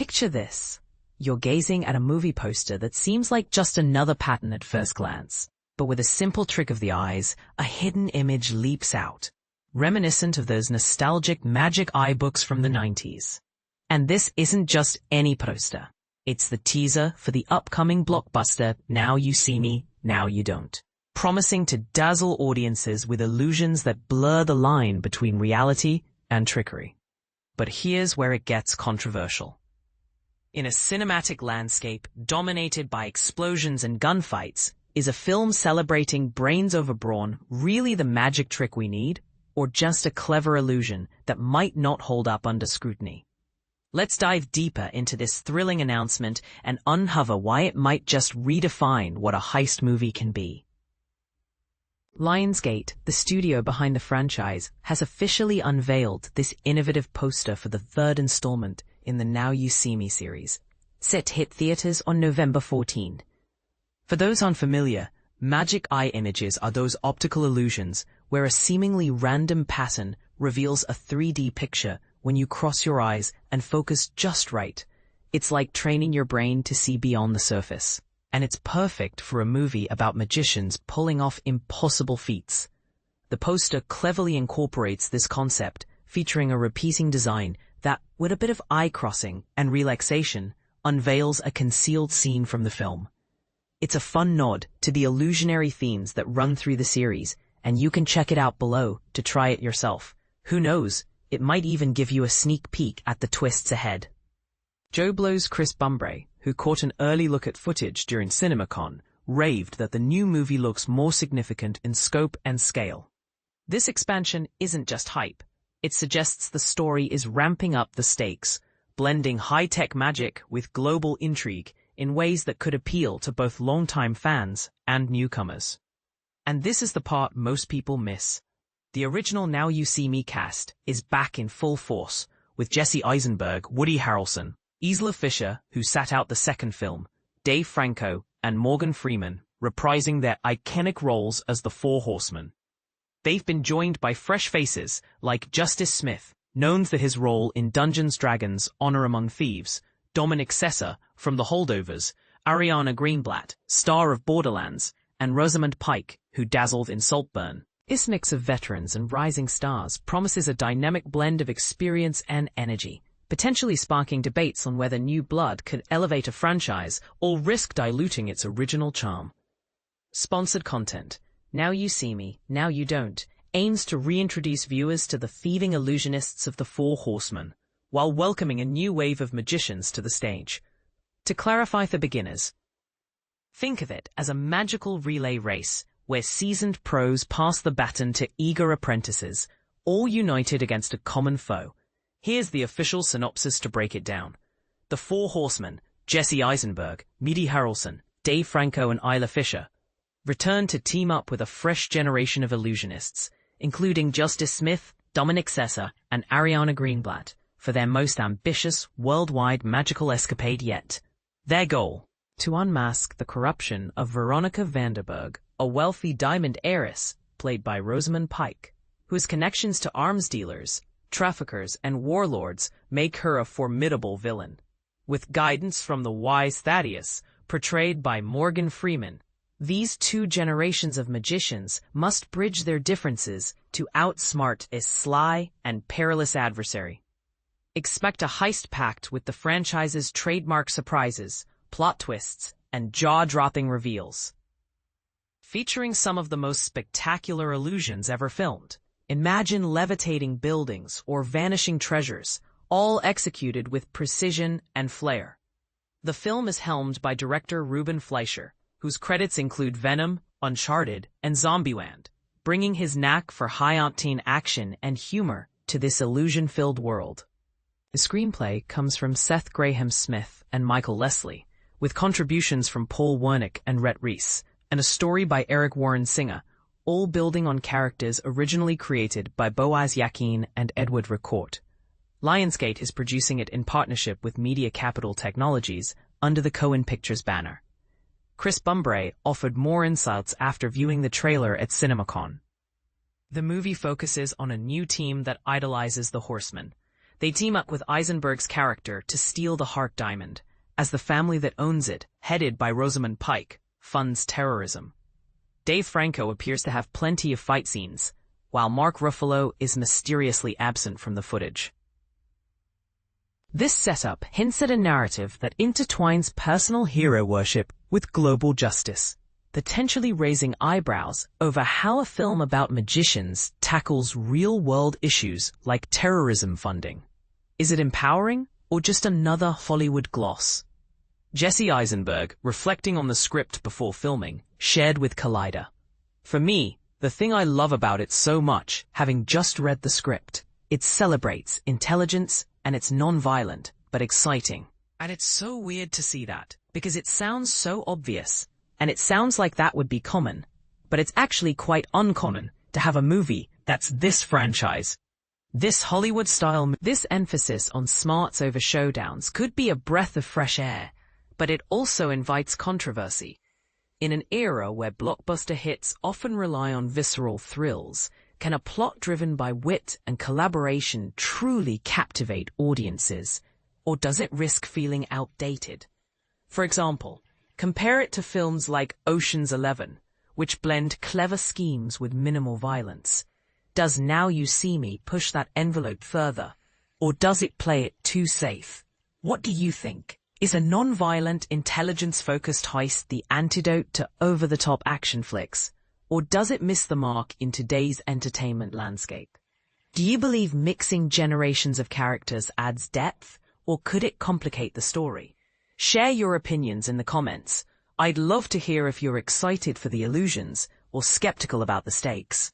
Picture this. You're gazing at a movie poster that seems like just another pattern at first glance. But with a simple trick of the eyes, a hidden image leaps out, reminiscent of those nostalgic Magic Eye books from the 90s. And this isn't just any poster. It's the teaser for the upcoming blockbuster Now You See Me, Now You Don't, promising to dazzle audiences with illusions that blur the line between reality and trickery. But here's where it gets controversial. In a cinematic landscape dominated by explosions and gunfights, is a film celebrating brains over brawn really the magic trick we need, or just a clever illusion that might not hold up under scrutiny? Let's dive deeper into this thrilling announcement and uncover why it might just redefine what a heist movie can be. Lionsgate, the studio behind the franchise, has officially unveiled this innovative poster for the third installment in the Now You See Me series, set to hit theaters on November 14. For those unfamiliar, Magic Eye images are those optical illusions where a seemingly random pattern reveals a 3D picture when you cross your eyes and focus just right. It's like training your brain to see beyond the surface. And it's perfect for a movie about magicians pulling off impossible feats. The poster cleverly incorporates this concept, featuring a repeating design that, with a bit of eye-crossing and relaxation, unveils a concealed scene from the film. It's a fun nod to the illusionary themes that run through the series, and you can check it out below to try it yourself. Who knows, it might even give you a sneak peek at the twists ahead. Joe Blow's Chris Bumbre, who caught an early look at footage during CinemaCon, raved that the new movie looks more significant in scope and scale. This expansion isn't just hype. It suggests the story is ramping up the stakes, blending high-tech magic with global intrigue in ways that could appeal to both longtime fans and newcomers. And this is the part most people miss. The original Now You See Me cast is back in full force, with Jesse Eisenberg, Woody Harrelson, Isla Fisher, who sat out the second film, Dave Franco, and Morgan Freeman, reprising their iconic roles as the Four Horsemen. They've been joined by fresh faces like Justice Smith, known for his role in Dungeons & Dragons: Honor Among Thieves, Dominic Sessa from The Holdovers, Ariana Greenblatt, star of Borderlands, and Rosamund Pike, who dazzled in Saltburn. This mix of veterans and rising stars promises a dynamic blend of experience and energy, potentially sparking debates on whether new blood could elevate a franchise or risk diluting its original charm. Sponsored content, Now You See Me, Now You Don't, aims to reintroduce viewers to the thieving illusionists of the Four Horsemen, while welcoming a new wave of magicians to the stage. To clarify for beginners, think of it as a magical relay race where seasoned pros pass the baton to eager apprentices, all united against a common foe. Here's the official synopsis to break it down. The Four Horsemen, Jesse Eisenberg, Woody Harrelson, Dave Franco, and Isla Fisher, return to team up with a fresh generation of illusionists, including Justice Smith, Dominic Sessa, and Ariana Greenblatt, for their most ambitious, worldwide magical escapade yet. Their goal: to unmask the corruption of Veronica Vanderburg, a wealthy diamond heiress, played by Rosamund Pike, whose connections to arms dealers, traffickers, and warlords make her a formidable villain. With guidance from the wise Thaddeus, portrayed by Morgan Freeman, these two generations of magicians must bridge their differences to outsmart a sly and perilous adversary. Expect a heist packed with the franchise's trademark surprises, plot twists, and jaw-dropping reveals. Featuring some of the most spectacular illusions ever filmed. Imagine levitating buildings or vanishing treasures, all executed with precision and flair. The film is helmed by director Ruben Fleischer, whose credits include Venom, Uncharted, and Zombieland, bringing his knack for high-octane action and humor to this illusion-filled world. The screenplay comes from Seth Grahame-Smith and Michael Leslie, with contributions from Paul Wernick and Rhett Reese, and a story by Eric Warren Singer, all building on characters originally created by Boaz Yakin and Edward Ricourt. Lionsgate is producing it in partnership with Media Capital Technologies under the Cohen Pictures banner. Chris Bumbre offered more insights after viewing the trailer at CinemaCon. The movie focuses on a new team that idolizes the Horsemen. They team up with Eisenberg's character to steal the Heart Diamond, as the family that owns it, headed by Rosamund Pike, funds terrorism. Dave Franco appears to have plenty of fight scenes, while Mark Ruffalo is mysteriously absent from the footage. This setup hints at a narrative that intertwines personal hero worship with global justice, potentially raising eyebrows over how a film about magicians tackles real-world issues like terrorism funding. Is it empowering, or just another Hollywood gloss? Jesse Eisenberg, reflecting on the script before filming, shared with Collider. For me, the thing I love about it so much, having just read the script, it celebrates intelligence and it's non-violent, but exciting. And it's so weird to see that, because it sounds so obvious, and it sounds like that would be common, but it's actually quite uncommon to have a movie that's this franchise. This Hollywood-style, this emphasis on smarts over showdowns could be a breath of fresh air, but it also invites controversy. In an era where blockbuster hits often rely on visceral thrills, can a plot driven by wit and collaboration truly captivate audiences, or does it risk feeling outdated? For example, compare it to films like Ocean's 11, which blend clever schemes with minimal violence. Does Now You See Me push that envelope further, or does it play it too safe? What do you think? Is a non-violent, intelligence-focused heist the antidote to over-the-top action flicks, or does it miss the mark in today's entertainment landscape? Do you believe mixing generations of characters adds depth, or could it complicate the story? Share your opinions in the comments. I'd love to hear if you're excited for the illusions or skeptical about the stakes.